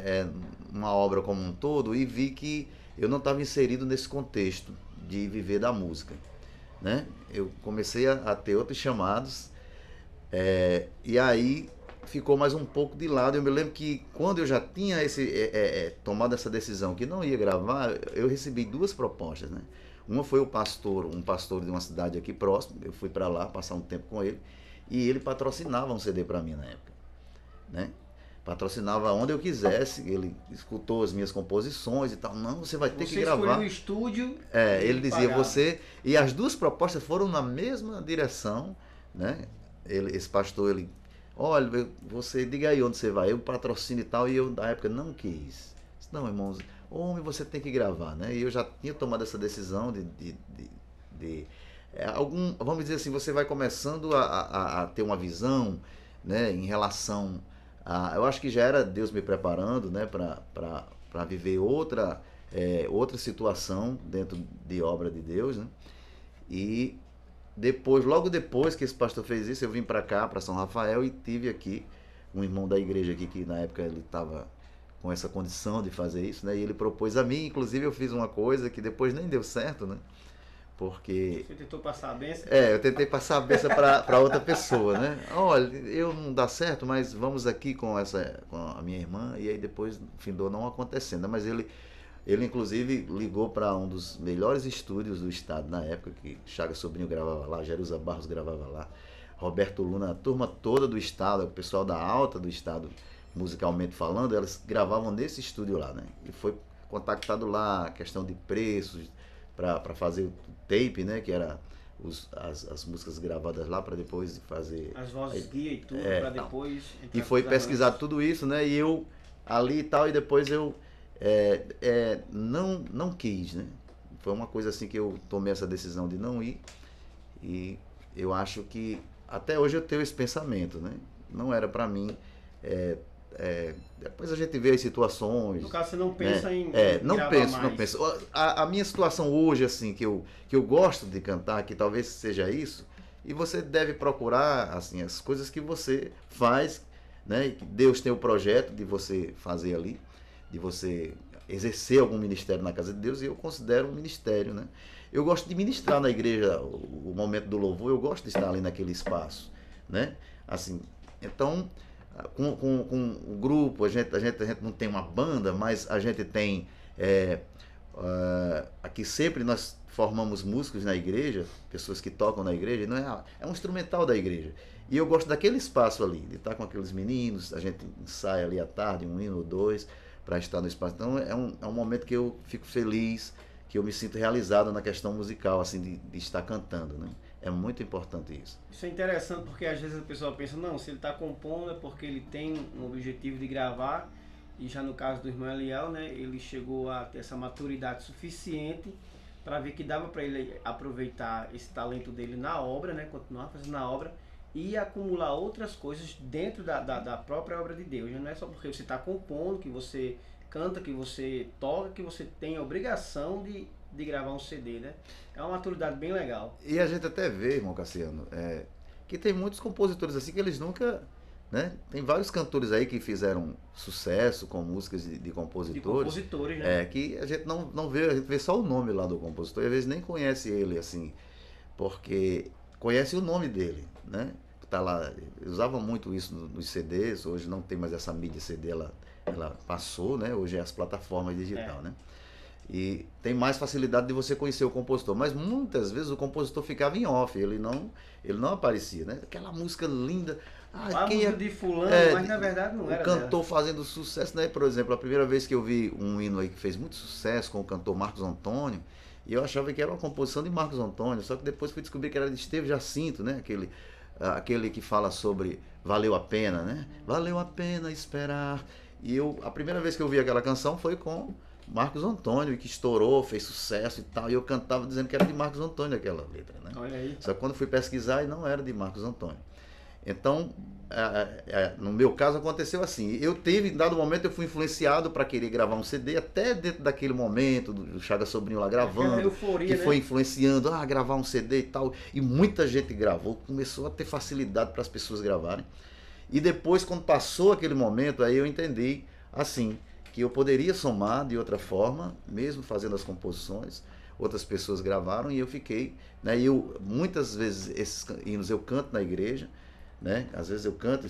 uma obra como um todo e vi que eu não estava inserido nesse contexto de viver da música, né? Eu comecei a ter outros chamados, e aí ficou mais um pouco de lado. Eu me lembro que quando eu já tinha tomado essa decisão que não ia gravar, eu recebi 2 propostas, né? Uma foi um pastor de uma cidade aqui próximo, eu fui para lá passar um tempo com ele, e ele patrocinava um CD para mim na época, né? Patrocinava onde eu quisesse, ele escutou as minhas composições e tal. Não, você vai ter que gravar. Você escolheu o estúdio. Ele dizia, você... E as 2 propostas foram na mesma direção, né? Esse pastor, olha, você diga aí onde você vai, eu patrocino e tal, e eu na época não quis. Disse, não, irmãos, homem, você tem que gravar, né? E eu já tinha tomado essa decisão vamos dizer assim, você vai começando a ter uma visão, né, em relação a... Eu acho que já era Deus me preparando, né, para viver outra situação dentro de obra de Deus, né? E logo depois que esse pastor fez isso, eu vim para cá, para São Rafael, e tive aqui um irmão da igreja aqui, que na época ele estava com essa condição de fazer isso, né? E ele propôs a mim, inclusive eu fiz uma coisa que depois nem deu certo, né? Porque... Você tentou passar a benção? Eu tentei passar a benção para outra pessoa, né? Olha, eu não dá certo, mas vamos aqui com a minha irmã, e aí depois findou não acontecendo, mas ele inclusive ligou para um dos melhores estúdios do estado na época, que Chagas Sobrinho gravava lá, Jerusa Barros gravava lá, Roberto Luna, a turma toda do estado, o pessoal da alta do estado, musicalmente falando, elas gravavam nesse estúdio lá, né? E foi contactado lá a questão de preços para fazer o tape, né? Que era as músicas gravadas lá para depois fazer... As vozes guia e tudo, para depois... E foi pesquisado tudo isso, né? E eu ali e tal, e depois eu... não quis, né? Foi uma coisa assim que eu tomei essa decisão de não ir, e eu acho que até hoje eu tenho esse pensamento, né? Não era para mim. Depois a gente vê as situações. No caso, você não pensa, né, em não mais. penso. A minha situação hoje, assim, que eu gosto de cantar, que talvez seja isso, e você deve procurar, assim, as coisas que você faz, né? Que Deus tem o projeto de você fazer ali, de você exercer algum ministério na casa de Deus, e eu considero um ministério, né? Eu gosto de ministrar na igreja o momento do louvor, eu gosto de estar ali naquele espaço, né? Assim, então, com o grupo, a gente não tem uma banda, mas a gente tem aqui sempre nós formamos músicos na igreja, pessoas que tocam na igreja, não é um instrumental da igreja. E eu gosto daquele espaço ali, de estar com aqueles meninos, a gente ensaia ali à tarde, um hino ou 2, para estar no espaço. Então é um momento que eu fico feliz, que eu me sinto realizado na questão musical, assim, de estar cantando, né? É muito importante isso. Isso é interessante porque às vezes a pessoa pensa, não, se ele está compondo é porque ele tem um objetivo de gravar, e já no caso do irmão Eliel, né, ele chegou a ter essa maturidade suficiente para ver que dava para ele aproveitar esse talento dele na obra, né, continuar fazendo na obra, e acumular outras coisas dentro da própria obra de Deus. Não é só porque você está compondo, que você canta, que você toca, que você tem a obrigação de gravar um CD, né? É uma maturidade bem legal. E a gente até vê, irmão Cassiano, que tem muitos compositores assim que eles nunca, né? Tem vários cantores aí que fizeram sucesso com músicas de compositores. De compositores, né? Que a gente não vê, a gente vê só o nome lá do compositor, e às vezes nem conhece ele assim, porque conhece o nome dele, né? Tá lá, usava muito isso nos CDs, hoje não tem mais essa mídia CD, ela passou, né? Hoje é as plataformas digital, né? E tem mais facilidade de você conhecer o compositor, mas muitas vezes o compositor ficava em off, ele não aparecia, né? Aquela música linda, A música de fulano, mas na verdade não era o cantor dela fazendo sucesso, né? Por exemplo, a primeira vez que eu vi um hino aí que fez muito sucesso com o cantor Marcos Antônio, e eu achava que era uma composição de Marcos Antônio, só que depois fui descobrir que era de Esteve Jacinto, né? Aquele que fala sobre valeu a pena, né? Valeu a pena esperar. E a primeira vez que eu vi aquela canção foi com Marcos Antônio, que estourou, fez sucesso e tal, e eu cantava dizendo que era de Marcos Antônio aquela letra, né? Olha aí. Só que quando fui pesquisar, e não era de Marcos Antônio. Então, no meu caso aconteceu assim, em dado momento eu fui influenciado para querer gravar um CD, até dentro daquele momento do Chaga Sobrinho lá gravando, euforia, que né? foi influenciando, gravar um CD e tal, e muita gente gravou, começou a ter facilidade para as pessoas gravarem. E depois, quando passou aquele momento, aí eu entendi, assim, que eu poderia somar de outra forma, mesmo fazendo as composições, outras pessoas gravaram e eu fiquei, né? E muitas vezes esses hinos eu canto na igreja, né? Às vezes eu canto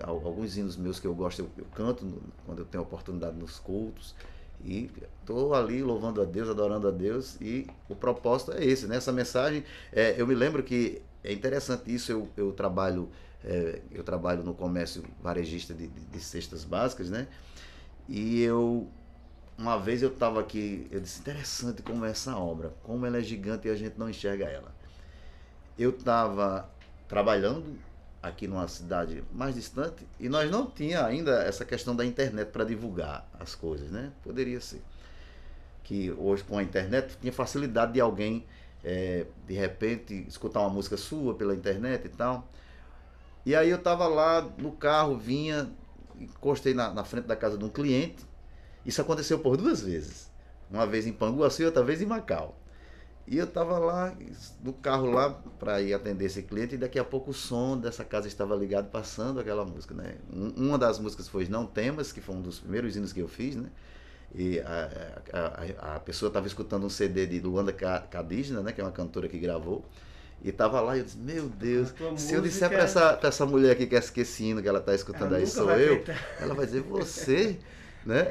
alguns hinos meus que eu gosto, eu canto quando eu tenho oportunidade nos cultos, e estou ali louvando a Deus, adorando a Deus, e o propósito é esse, né? Essa mensagem, eu me lembro que é interessante isso, eu trabalho no comércio varejista de cestas básicas, né? E uma vez eu estava aqui, eu disse, interessante como é essa obra, como ela é gigante e a gente não enxerga ela. Eu estava trabalhando aqui numa cidade mais distante e nós não tinha ainda essa questão da internet para divulgar as coisas, né? Poderia ser que hoje com a internet tinha facilidade de alguém de repente escutar uma música sua pela internet e tal. E aí eu estava lá no carro, encostei na frente da casa de um cliente. Isso aconteceu por 2 vezes. Uma vez em Panguaçu e outra vez em Macau. E eu estava lá, no carro lá, para ir atender esse cliente, e daqui a pouco o som dessa casa estava ligado, passando aquela música, né? Uma das músicas foi Não Temas, que foi um dos primeiros hinos que eu fiz, né? E a pessoa estava escutando um CD de Luanda Cadígena, né? Que é uma cantora que gravou. E tava lá e eu disse, meu Deus, se eu disser pra essa mulher aqui que é esse hino que ela tá escutando aí, sou eu, ela vai dizer, você, né?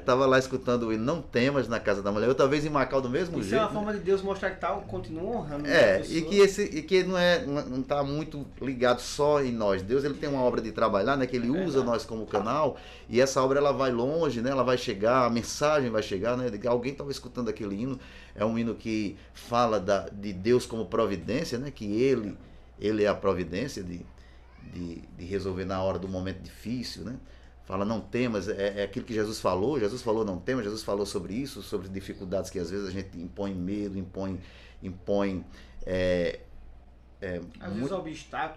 Tava lá escutando o hino Não Temas na casa da mulher, outra vez em Macau do mesmo jeito. Isso é uma forma de Deus mostrar que continua honrando. E que não tá muito ligado só em nós. Deus, ele tem uma obra de trabalhar, né? Que ele usa nós como canal, e essa obra ela vai longe, né? Ela vai chegar, a mensagem vai chegar, né? Alguém estava escutando aquele hino, é um hino que fala de Deus como providência, né? Que ele é a providência de resolver na hora do momento difícil, né? Fala, não temas, é aquilo que Jesus falou não temas, Jesus falou sobre isso, sobre dificuldades que às vezes a gente impõe medo, impõe às vezes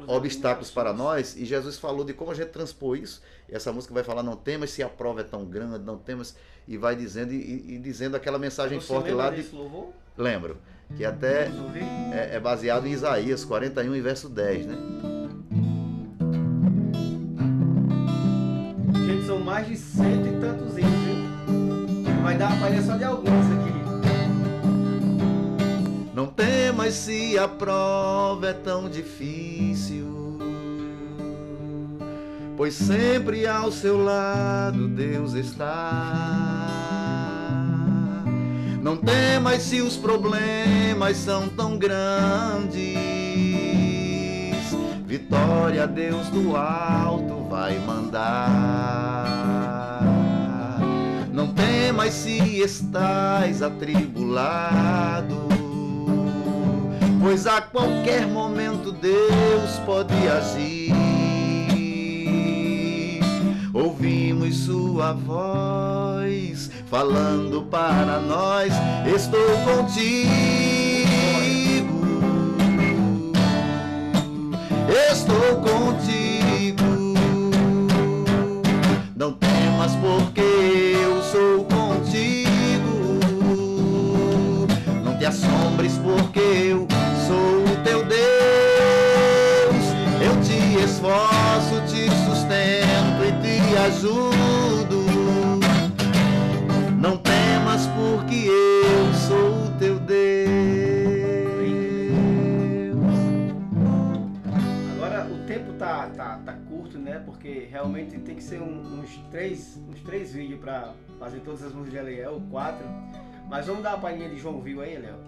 obstáculos para nós, e Jesus falou de como a gente transpor isso. E essa música vai falar, não temas se a prova é tão grande, não temas, e vai dizendo e dizendo aquela mensagem forte lá de... Louvor? Lembro, que até é baseado em Isaías 41 e verso 10, né? Gente, são mais de 100 e tantos hinos, viu? Vai dar a palha só de alguns aqui. Não temas se a prova é tão difícil, pois sempre ao seu lado Deus está. Não temas se os problemas são tão grandes, vitória Deus do alto vai mandar. Não temas se estás atribulado, pois a qualquer momento Deus pode agir. Ouvimos sua voz falando para nós, estou contigo, estou contigo. Não temas porque eu sou contigo. Não te assombres porque eu sou o teu Deus. Eu te esforço, te sustento e te ajudo. Não temas porque eu sou o teu Deus. Agora o tempo tá curto, né? Porque realmente tem que ser uns três vídeos para fazer todas as músicas de Eliel, 4. Mas vamos dar uma palhinha de João Viu aí, Eliel.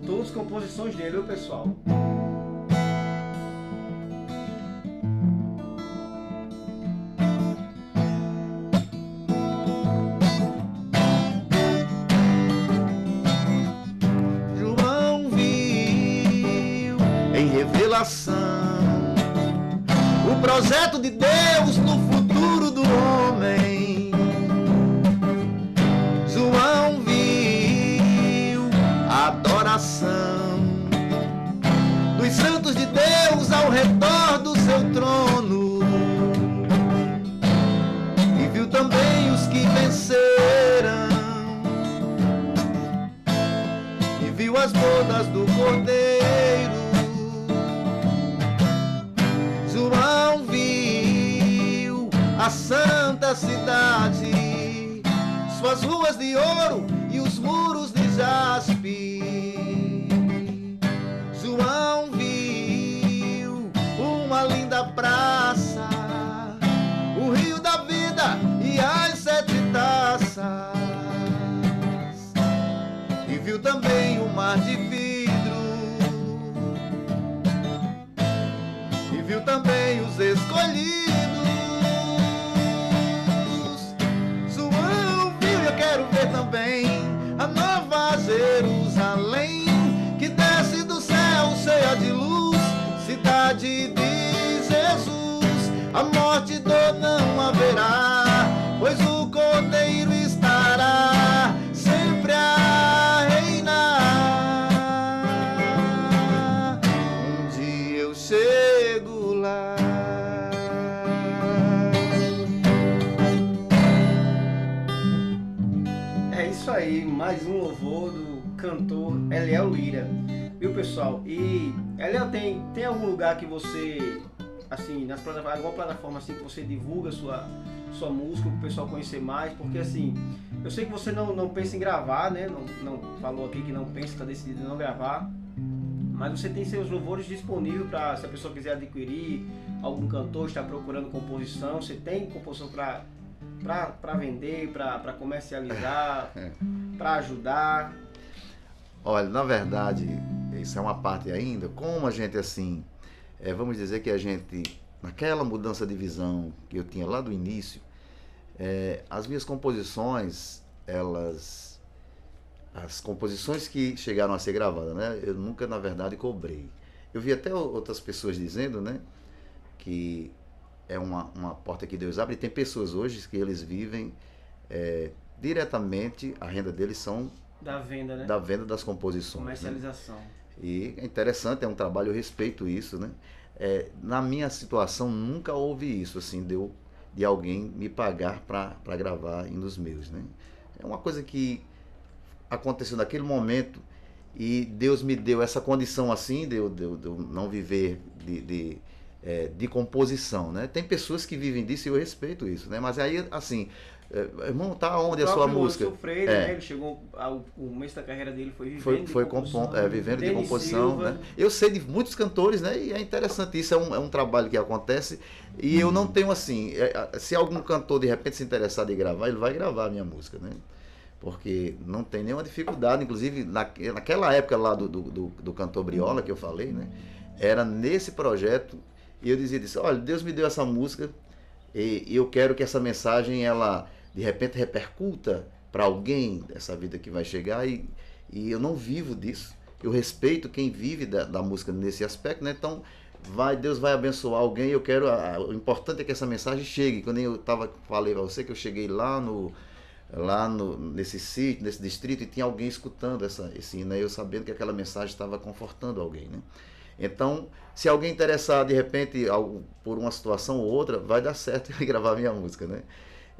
Todas as composições dele, viu, pessoal? João viu em revelação o projeto de Deus no futuro do homem. João viu a adoração dos santos de Deus ao redor do seu trono. E viu também os que venceram. E viu as bodas do Cordeiro. João viu a santa cidade, suas ruas de ouro e os muros de jaspe. João viu uma linda praça, o rio da vida e as 7 taças. E viu também o mar de vidro. E viu também os escolhidos. João viu e eu quero ver também a nova Jerusalém, que desce do céu cheia de luz, cidade de Jesus. A morte e dor não haverá, pois o Cordeiro estará sempre a reinar. Um dia eu chego lá. É isso aí, mais um louvor do cantor Eliel Lira. Viu, pessoal? E Eliel, tem algum lugar que você, assim, nas plataformas, alguma plataforma assim que você divulga sua música para o pessoal conhecer mais? Porque assim, eu sei que você não pensa em gravar, né? Não falou aqui que não pensa, está decidido em não gravar. Mas você tem seus louvores disponíveis para, se a pessoa quiser adquirir, algum cantor está procurando composição, você tem composição para vender, para comercializar, para ajudar? Olha, na verdade, isso é uma parte ainda, como a gente assim, vamos dizer que a gente, naquela mudança de visão que eu tinha lá do início, as minhas composições, as composições que chegaram a ser gravadas, né, eu nunca, na verdade, cobrei. Eu vi até outras pessoas dizendo, né, que é uma porta que Deus abre, e tem pessoas hoje que eles vivem diretamente, a renda deles são da venda, né? Da venda das composições. Comercialização. Né? E é interessante, é um trabalho, eu respeito isso, né? Na minha situação, nunca houve isso, assim, de alguém me pagar para gravar em dos meus, né? É uma coisa que aconteceu naquele momento e Deus me deu essa condição assim, de eu não viver de composição, né? Tem pessoas que vivem disso e eu respeito isso, né? Mas aí, assim, irmão, tá onde a sua música? O Freire, né? Ele chegou, o mês da carreira dele foi vivendo de composição. Vivendo de Denis composição, Silva. né? Eu sei de muitos cantores, né? E é interessante, isso é um trabalho que acontece e eu não tenho assim, se algum cantor de repente se interessar em gravar, ele vai gravar a minha música, né? Porque não tem nenhuma dificuldade, inclusive naquela época lá do cantor Briola que eu falei, né? Era nesse projeto e eu disse, olha, Deus me deu essa música e eu quero que essa mensagem, ela de repente repercuta para alguém dessa vida que vai chegar e eu não vivo disso. Eu respeito quem vive da música nesse aspecto, né? Então Deus vai abençoar alguém. Eu quero, o importante é que essa mensagem chegue. Quando eu falei para você que eu cheguei lá nesse sítio, nesse distrito, e tinha alguém escutando esse hino, né? Eu sabendo que aquela mensagem estava confortando alguém, né? Então, se alguém interessar, de repente, por uma situação ou outra, vai dar certo ele gravar minha música, né?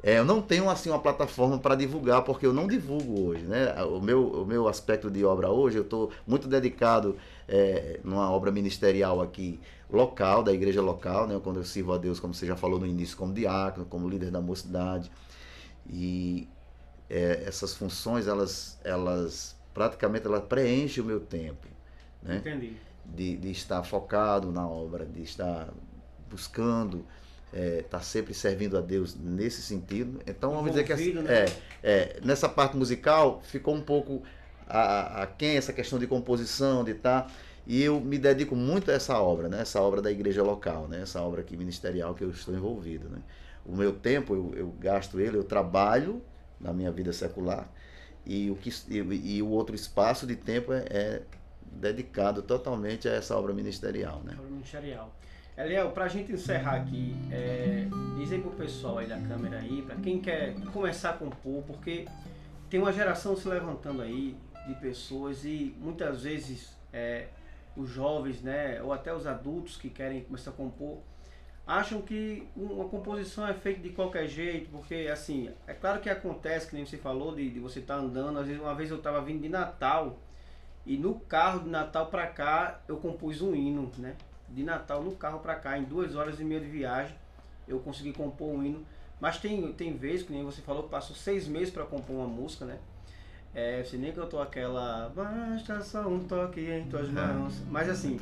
Eu não tenho assim uma plataforma para divulgar, porque eu não divulgo hoje, né? O meu aspecto de obra hoje, eu estou muito dedicado numa obra ministerial aqui local, da igreja local, né? Quando eu sirvo a Deus, como você já falou no início, como diácono, como líder da mocidade. E essas funções, elas praticamente elas preenchem o meu tempo, né? Entendi. De estar focado na obra, de estar buscando, estar sempre servindo a Deus nesse sentido. Então vamos dizer que Né? nessa parte musical ficou um pouco a quem essa questão de composição, de estar. E eu me dedico muito a essa obra, né? Essa obra da igreja local, né? Essa obra aqui ministerial que eu estou envolvido, né? O meu tempo, eu gasto ele, eu trabalho na minha vida secular e o outro espaço de tempo é dedicado totalmente a essa obra ministerial, né? Obra ministerial. Eliel, pra gente encerrar aqui, diz aí pro pessoal aí da câmera aí, pra quem quer começar a compor, porque tem uma geração se levantando aí de pessoas e muitas vezes os jovens, né, ou até os adultos que querem começar a compor, acham que uma composição é feita de qualquer jeito, porque assim, é claro que acontece, que nem você falou, de você estar andando, às vezes uma vez eu estava vindo de Natal, e no carro de Natal para cá eu compus um hino, né? De Natal no carro para cá, em 2 horas e meia de viagem, eu consegui compor um hino. Mas tem vezes, que nem você falou, que passou 6 meses para compor uma música, né? Você nem cantou aquela basta só um toque em tuas mãos. Mas assim,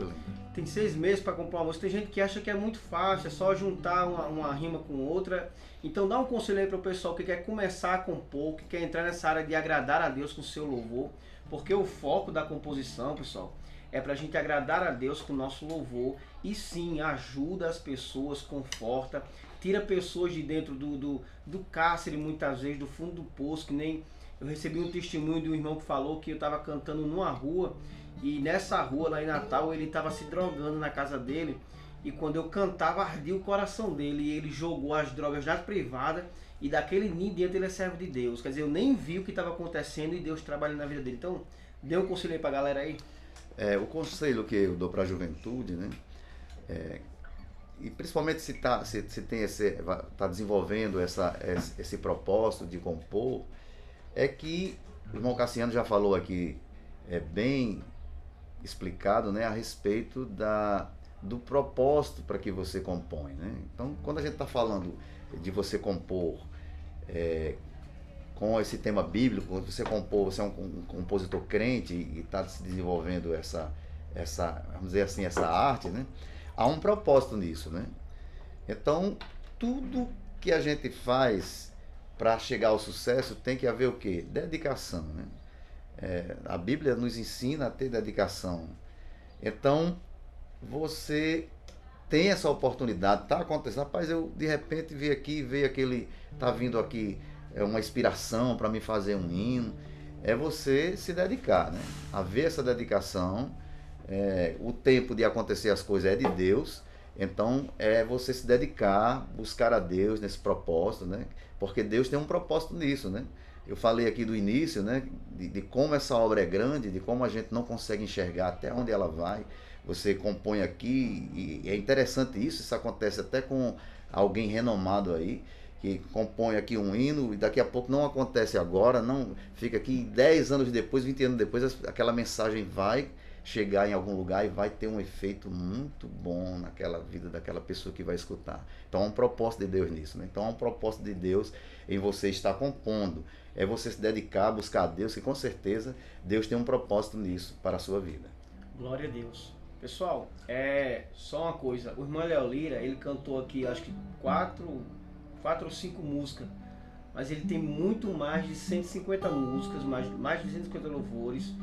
tem 6 meses para compor uma música. Tem gente que acha que é muito fácil, é só juntar uma rima com outra. Então dá um conselho aí para o pessoal que quer começar a compor, que quer entrar nessa área de agradar a Deus com o seu louvor. Porque o foco da composição, pessoal, é para a gente agradar a Deus com o nosso louvor. E sim, ajuda as pessoas, conforta, tira pessoas de dentro do cárcere, muitas vezes, do fundo do poço, que nem... Eu recebi um testemunho de um irmão que falou que eu estava cantando numa rua, e nessa rua lá em Natal ele estava se drogando na casa dele, e quando eu cantava ardia o coração dele, e ele jogou as drogas na privada, e daquele dia em diante ele é servo de Deus. Quer dizer, eu nem vi o que estava acontecendo e Deus trabalha na vida dele. Então, dê um conselho aí pra galera aí. O conselho que eu dou para a juventude, né? E principalmente se tá desenvolvendo esse propósito de compor, é que o irmão Cassiano já falou aqui, bem explicado, né, a respeito do propósito para que você compõe, né? Então, quando a gente está falando de você compor com esse tema bíblico, quando você compor, você é um compositor crente e está se desenvolvendo vamos dizer assim, essa arte, né? Há um propósito nisso, né? Então, tudo que a gente faz para chegar ao sucesso tem que haver o quê? Dedicação, né? A Bíblia nos ensina a ter dedicação. Então, você tem essa oportunidade, tá acontecendo. Rapaz, eu de repente veio aquele, tá vindo aqui uma inspiração para me fazer um hino. É você se dedicar, né? Haver essa dedicação. O tempo de acontecer as coisas é de Deus. Então, é você se dedicar, buscar a Deus nesse propósito, né? Porque Deus tem um propósito nisso, né? Eu falei aqui do início, né? De como essa obra é grande, de como a gente não consegue enxergar até onde ela vai. Você compõe aqui, e é interessante isso acontece até com alguém renomado aí, que compõe aqui um hino, e daqui a pouco não acontece agora, não fica aqui 10 anos depois, 20 anos depois, aquela mensagem vai chegar em algum lugar e vai ter um efeito muito bom naquela vida daquela pessoa que vai escutar. Então há um propósito de Deus nisso, né? Então há um propósito de Deus em você estar compondo. É você se dedicar, buscar a Deus, que com certeza Deus tem um propósito nisso para a sua vida. Glória a Deus. Pessoal, só uma coisa. O irmão Léo Lira, ele cantou aqui, acho que 4 ou 5 músicas. Mas ele tem muito mais de 150 músicas, mais de 250 louvores,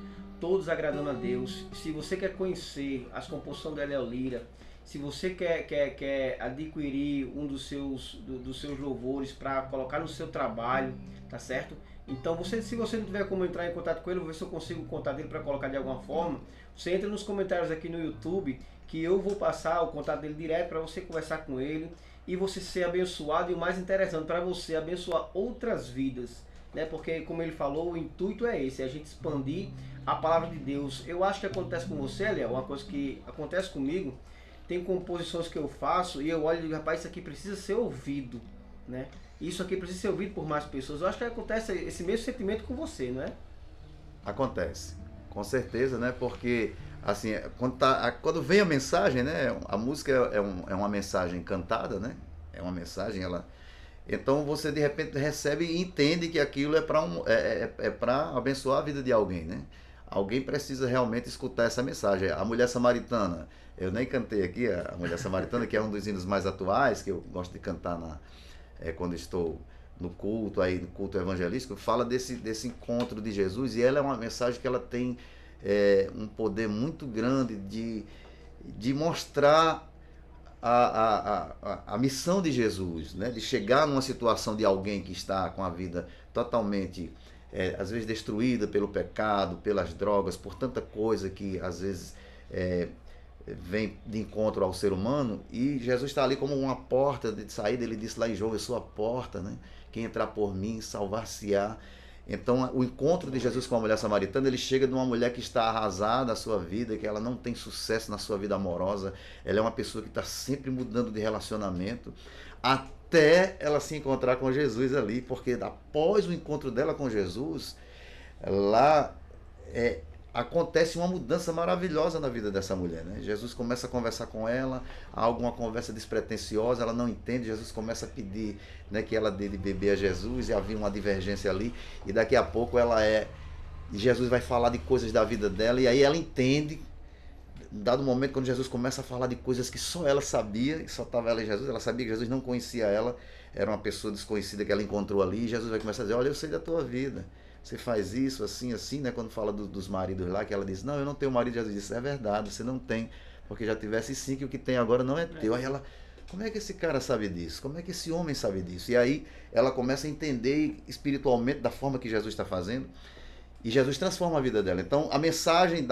todos agradando a Deus. Se você quer conhecer as composições da Léo Lira, se você quer adquirir um dos seus louvores para colocar no seu trabalho, tá certo? Então, se você não tiver como entrar em contato com ele, vou ver se eu consigo o contato dele para colocar de alguma forma. Você entra nos comentários aqui no YouTube, que eu vou passar o contato dele direto para você conversar com ele e você ser abençoado, e o mais interessante, para você abençoar outras vidas né? Porque, como ele falou, o intuito é esse, é a gente expandir a palavra de Deus. Eu acho que acontece com você, Léo, uma coisa que acontece comigo, tem composições que eu faço e eu olho e digo, rapaz, isso aqui precisa ser ouvido, né? Isso aqui precisa ser ouvido por mais pessoas. Eu acho que acontece esse mesmo sentimento com você, não é? Acontece, com certeza, né? Porque, assim, quando vem a mensagem, né? A música é uma mensagem cantada, né? É uma mensagem, então você de repente recebe e entende que aquilo é para abençoar a vida de alguém, né? Alguém precisa realmente escutar essa mensagem. A Mulher Samaritana, eu nem cantei aqui, a Mulher Samaritana, que é um dos hinos mais atuais, que eu gosto de cantar quando estou no culto evangelístico, fala desse encontro de Jesus, e ela é uma mensagem que ela tem um poder muito grande de mostrar a missão de Jesus, né? De chegar numa situação de alguém que está com a vida totalmente, às vezes, destruída pelo pecado, pelas drogas, por tanta coisa que às vezes vem de encontro ao ser humano, e Jesus está ali como uma porta de saída. Ele disse lá em João: eu sou a porta, né? Quem entrar por mim salvar-se-á. Então, o encontro de Jesus com a mulher samaritana, ele chega de uma mulher que está arrasada a sua vida, que ela não tem sucesso na sua vida amorosa, ela é uma pessoa que está sempre mudando de relacionamento, até ela se encontrar com Jesus ali, porque após o encontro dela com Jesus, lá acontece uma mudança maravilhosa na vida dessa mulher, né? Jesus começa a conversar com ela, há alguma conversa despretensiosa, ela não entende, Jesus começa a pedir, né, que ela dê de beber a Jesus, e havia uma divergência ali, e daqui a pouco Jesus vai falar de coisas da vida dela, e aí ela entende, dado momento, quando Jesus começa a falar de coisas que só ela sabia, e só estava ela e Jesus, ela sabia que Jesus não conhecia ela, era uma pessoa desconhecida que ela encontrou ali, e Jesus vai começar a dizer: olha, eu sei da tua vida, você faz isso, assim, assim, né? Quando fala dos maridos lá, que ela diz: não, eu não tenho marido. Jesus disse: é verdade, você não tem, porque já tivesse sim, que o que tem agora não é teu. Aí ela: como é que esse cara sabe disso? Como é que esse homem sabe disso? E aí ela começa a entender espiritualmente da forma que Jesus está fazendo, e Jesus transforma a vida dela. Então, a mensagem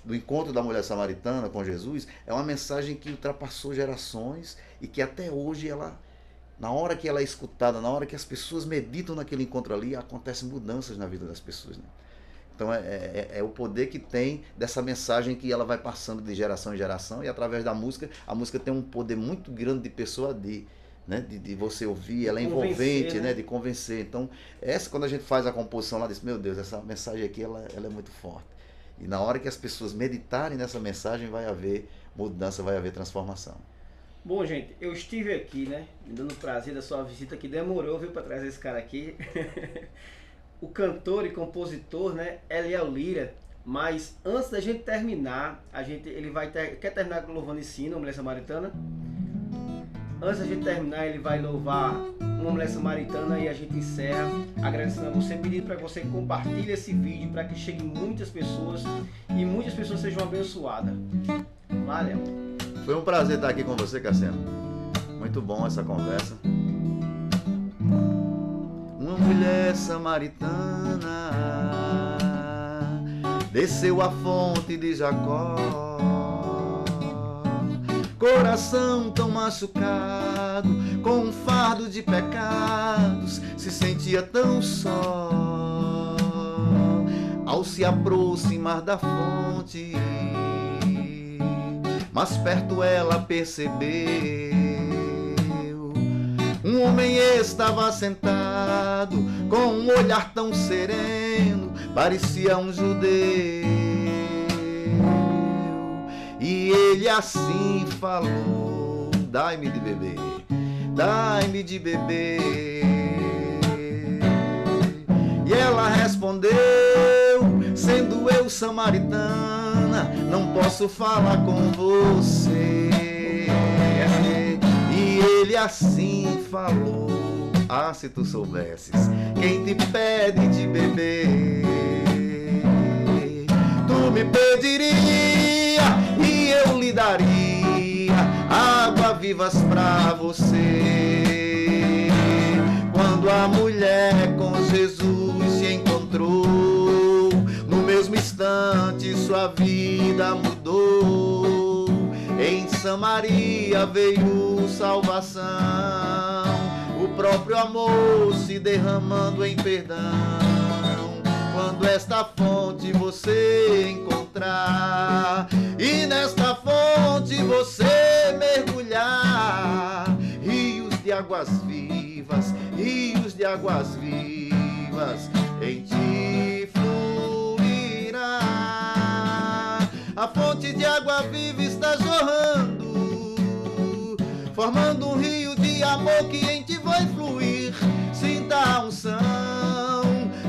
do encontro da mulher samaritana com Jesus é uma mensagem que ultrapassou gerações, e que até hoje na hora que ela é escutada, na hora que as pessoas meditam naquele encontro ali, acontecem mudanças na vida das pessoas, né? Então é o poder que tem dessa mensagem, que ela vai passando de geração em geração, e através da música, a música tem um poder muito grande de persuadir, né? De você ouvir, ela é envolvente, né? De convencer. Então, quando a gente faz a composição lá, diz: meu Deus, essa mensagem aqui ela é muito forte. E na hora que as pessoas meditarem nessa mensagem, vai haver mudança, vai haver transformação. Bom, gente, eu estive aqui, né, me dando o prazer da sua visita, que demorou, viu, para trazer esse cara aqui. O cantor e compositor, né, Eliel Lira. Mas antes da gente terminar, ele quer terminar louvando esse hino, a Mulher Samaritana? Antes da gente terminar, ele vai louvar uma Mulher Samaritana, e a gente encerra agradecendo a você, pedindo para que você compartilhe esse vídeo para que chegue muitas pessoas e muitas pessoas sejam abençoadas. Valeu! Foi um prazer estar aqui com você, Cassiano. Muito bom essa conversa. Uma mulher samaritana desceu à fonte de Jacó, coração tão machucado, com um fardo de pecados, se sentia tão só. Ao se aproximar da fonte, mas perto ela percebeu, um homem estava sentado, com um olhar tão sereno, parecia um judeu. E ele assim falou: dai-me de beber, dai-me de beber. E ela respondeu: sendo eu samaritana, não posso falar com você. E ele assim falou: ah, se tu soubesses quem te pede de beber, tu me pediria e eu lhe daria água vivas pra você. Quando a mulher com Jesus se encontrou, no mesmo instante sua vida mudou. Em Samaria veio salvação, o próprio amor se derramando em perdão. Quando esta fonte você encontrar e nesta fonte você mergulhar, rios de águas vivas em ti fluirá. A fonte de água viva está jorrando, formando um rio de amor que em ti vai fluir. Sinta a unção,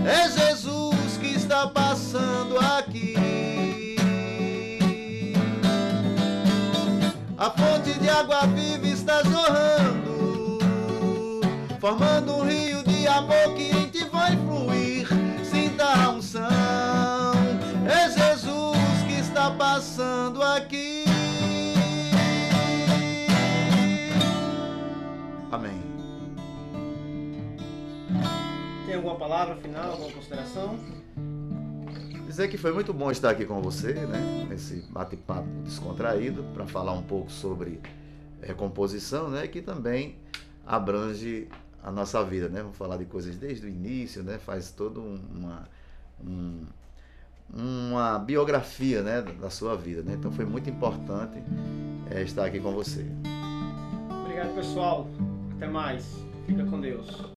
é Jesus que está passando aqui. A fonte de água viva está jorrando, formando um rio de amor que em ti vai fluir. Sinta a unção, é Jesus que está passando aqui. Amém. Tem alguma palavra final, alguma consideração? Dizer que foi muito bom estar aqui com você, né? Nesse bate-papo descontraído, para falar um pouco sobre composição, né? Que também abrange a nossa vida, né? Vamos falar de coisas desde o início, né? Faz toda uma biografia, né? Da sua vida, né? Então foi muito importante estar aqui com você. Obrigado, pessoal. Até mais. Fica com Deus.